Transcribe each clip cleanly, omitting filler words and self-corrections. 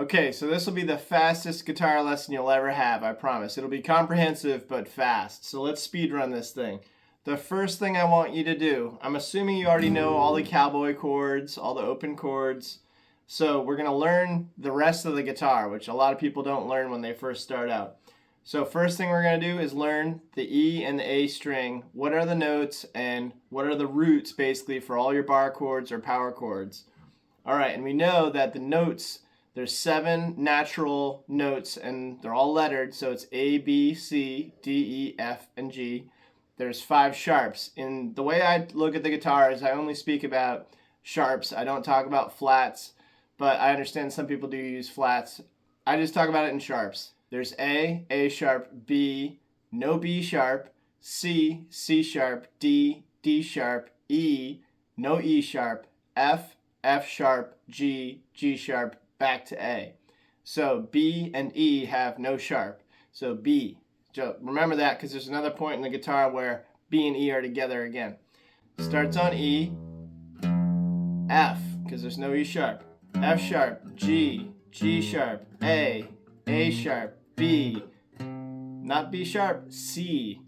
Okay, so this will be the fastest guitar lesson you'll ever have, I promise. It'll be comprehensive but fast. So let's speed run this thing. The first thing I want you to do, I'm assuming you already know all the cowboy chords, all the open chords. So we're going to learn the rest of the guitar, which a lot of people don't learn when they first start out. So first thing we're going to do is learn the E and the A string. What are the notes and what are the roots basically for all your bar chords or power chords? All right, and we know that the notes, there's 7 natural notes and they're all lettered, so it's A, B, C, D, E, F, and G. There's 5 sharps. In the way I look at the guitar is I only speak about sharps. I don't talk about flats, but I understand some people do use flats. I just talk about it in sharps. There's A, A sharp, B, no B sharp, C, C sharp, D, D sharp, E, no E sharp, F, F sharp, G, G sharp, back to A. So B and E have no sharp. So B. So remember that because there's another point in the guitar where B and E are together again. Starts on E, F, because there's no E sharp, F sharp, G, G sharp, A sharp, B, not B sharp, C,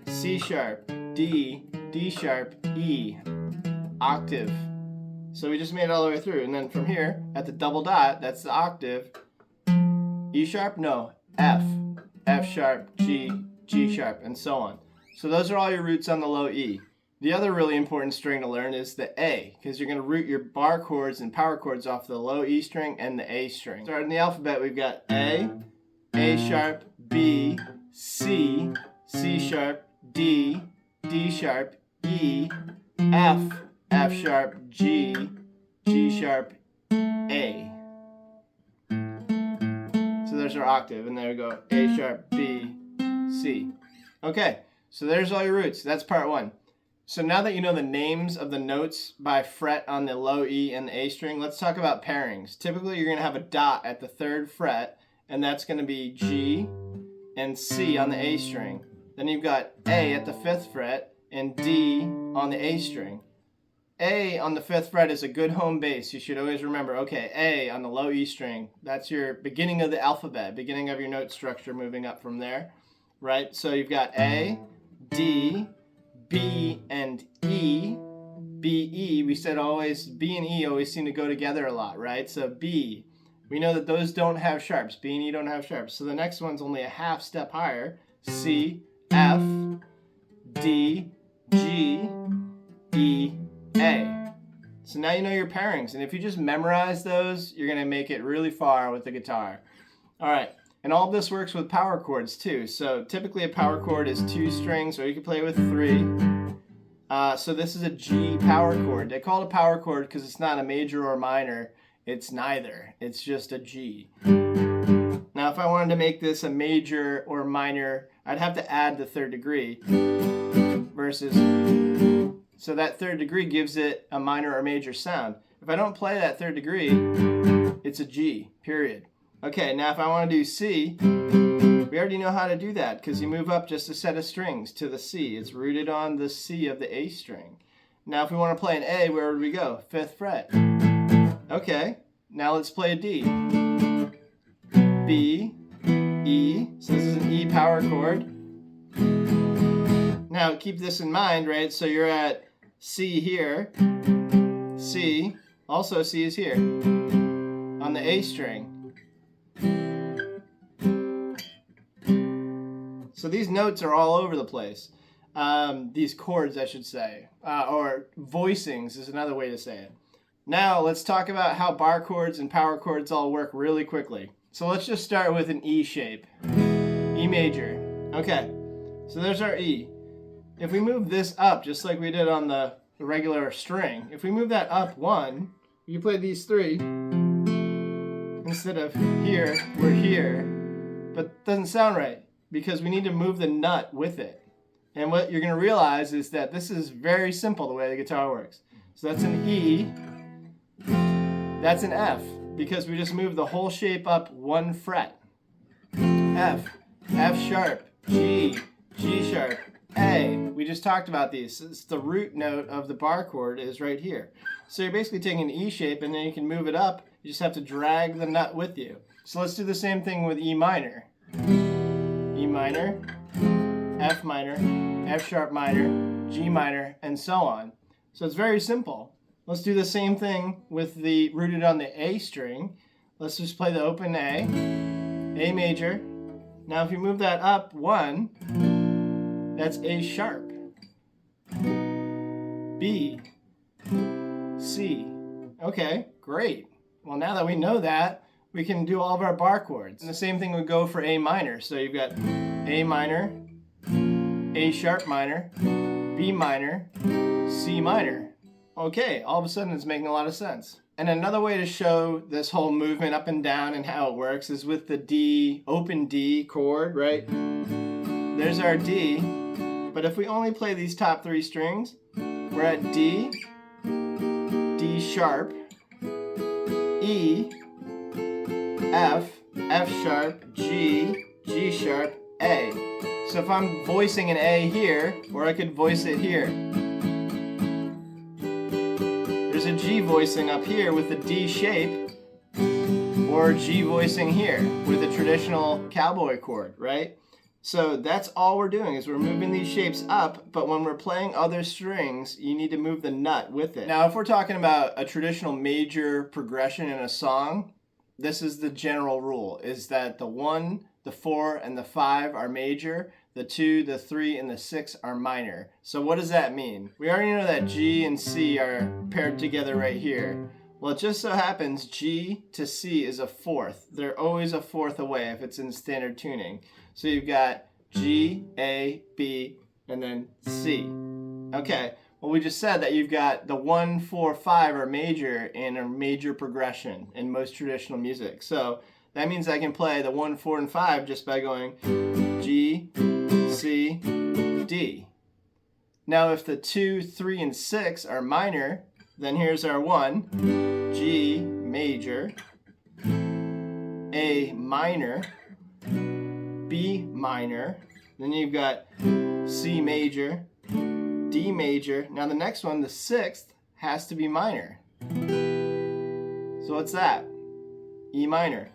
C sharp, D, D sharp, E, octave. So we just made it all the way through, and then from here, at the double dot, that's the octave. E sharp? No. F. F sharp, G, G sharp, and so on. So those are all your roots on the low E. The other really important string to learn is the A, because you're going to root your bar chords and power chords off the low E string and the A string. Starting the alphabet, we've got A sharp, B, C, C sharp, D, D sharp, E, F, F sharp, G, G sharp, A. So there's our octave, and there we go, A sharp, B, C. Okay, so there's all your roots. That's part 1. So now that you know the names of the notes by fret on the low E and the A string, let's talk about pairings. Typically, you're going to have a dot at the 3rd fret, and that's going to be G and C on the A string. Then you've got A at the 5th fret and D on the A string. A on the 5th fret is a good home base. You should always remember, okay, A on the low E string. That's your beginning of the alphabet, beginning of your note structure moving up from there, right? So you've got A, D, B, and E. B, E, we said always, B and E always seem to go together a lot, right? So B, we know that those don't have sharps. B and E don't have sharps. So the next one's only a half step higher. C, F, D, G, E, A. So now you know your pairings, and if you just memorize those, you're going to make it really far with the guitar. All right, and all of this works with power chords too. So typically a power chord is 2 strings, or you can play with 3. So this is a G power chord. They call it a power chord because it's not a major or minor. It's neither. It's just a G. Now if I wanted to make this a major or minor, I'd have to add the 3rd degree versus... So that 3rd degree gives it a minor or major sound. If I don't play that 3rd degree, it's a G, period. Okay, now if I want to do C, we already know how to do that because you move up just a set of strings to the C. It's rooted on the C of the A string. Now if we want to play an A, where would we go? 5th fret. Okay, now let's play a D. B, E, so this is an E power chord. Now keep this in mind, right? So you're at C here, C, also C is here, on the A string. So these notes are all over the place. These chords, I should say, or voicings is another way to say it. Now let's talk about how bar chords and power chords all work really quickly. So let's just start with an E shape, E major. Okay, so there's our E. If we move this up, just like we did on the regular string, if we move that up 1, you play these 3, instead of here, we're here, but it doesn't sound right because we need to move the nut with it. And what you're going to realize is that this is very simple the way the guitar works. So that's an E, that's an F, because we just moved the whole shape up 1 fret. F, F sharp, G, G sharp, A. We just talked about these. It's the root note of the bar chord is right here. So you're basically taking an E shape and then you can move it up You just have to drag the nut with you. So let's do the same thing with E minor. E minor, F minor, F sharp minor, G minor, and so on. So it's very simple. Let's do the same thing with the rooted on the A string. Let's just play the open A major. Now if you move that up one, that's A sharp, B, C. Okay, great. Well, now that we know that, we can do all of our bar chords. And the same thing would go for A minor. So you've got A minor, A sharp minor, B minor, C minor. Okay, all of a sudden it's making a lot of sense. And another way to show this whole movement up and down and how it works is with the D, open D chord, right? There's our D, but if we only play these top three strings, we're at D, D sharp, E, F, F sharp, G, G sharp, A. So if I'm voicing an A here, or I could voice it here. There's a G voicing up here with the D shape, or G voicing here with a traditional cowboy chord, right? So that's all we're doing is we're moving these shapes up, but when we're playing other strings, you need to move the nut with it. Now, if we're talking about a traditional major progression in a song, this is the general rule, is that the 1, the 4, and the 5 are major, the 2, the 3, and the 6 are minor. So what does that mean? We already know that G and C are paired together right here. Well, it just so happens G to C is a fourth. They're always a fourth away if it's in standard tuning. So you've got G, A, B, and then C. Okay, well we just said that you've got the 1, 4, 5 are major in a major progression in most traditional music. So that means I can play the 1, 4, and 5 just by going G, C, D. Now if the 2, 3, and 6 are minor, then here's our 1, G major, A minor, B minor, then you've got C major, D major. Now the next one, the 6th, has to be minor. So what's that? E minor.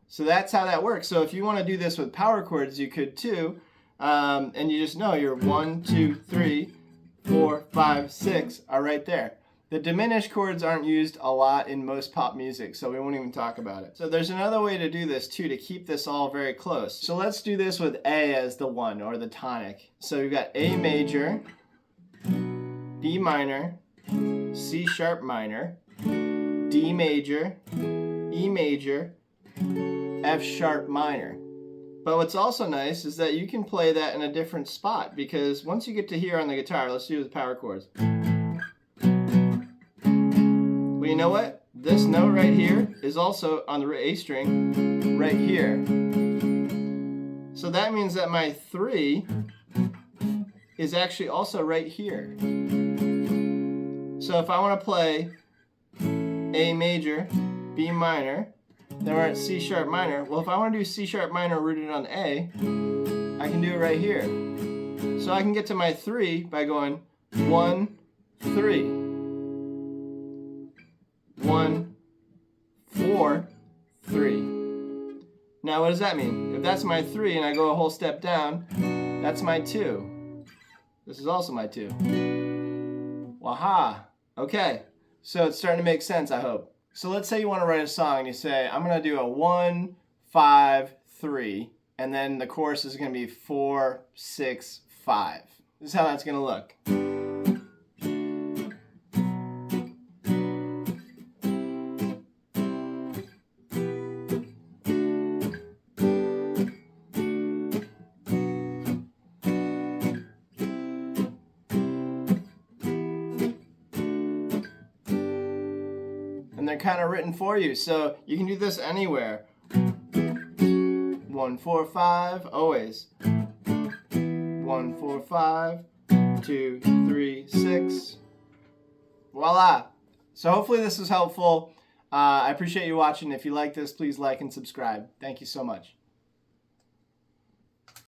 So that's how that works. So if you want to do this with power chords, you could too. And you just know your 1, 2, 3, 4, 5, 6 are right there. The diminished chords aren't used a lot in most pop music, so we won't even talk about it. So there's another way to do this too, to keep this all very close. So let's do this with A as the 1, or the tonic. So we've got A major, B minor, C sharp minor, D major, E major, F sharp minor. But what's also nice is that you can play that in a different spot, because once you get to here on the guitar, let's do it with power chords. Well, you know what? This note right here is also on the A string right here. So that means that my 3 is actually also right here. So if I want to play A major, B minor, then we're at C sharp minor. Well, if I want to do C sharp minor rooted on A, I can do it right here. So I can get to my 3 by going 1, 3. 1, 4, 3. Now what does that mean? If that's my 3 and I go a whole step down, that's my 2. This is also my 2. Waha! Okay, so it's starting to make sense, I hope. So let's say you want to write a song and you say, I'm going to do a 1, 5, 3, and then the chorus is going to be 4, 6, 5. This is how that's going to look. And they're kind of written for you, so you can do this anywhere. 1, 4, 5, always. 1, 4, 5, 2, 3, 6. Voila! So hopefully this was helpful. I appreciate you watching. If you like this, please like and subscribe. Thank you so much.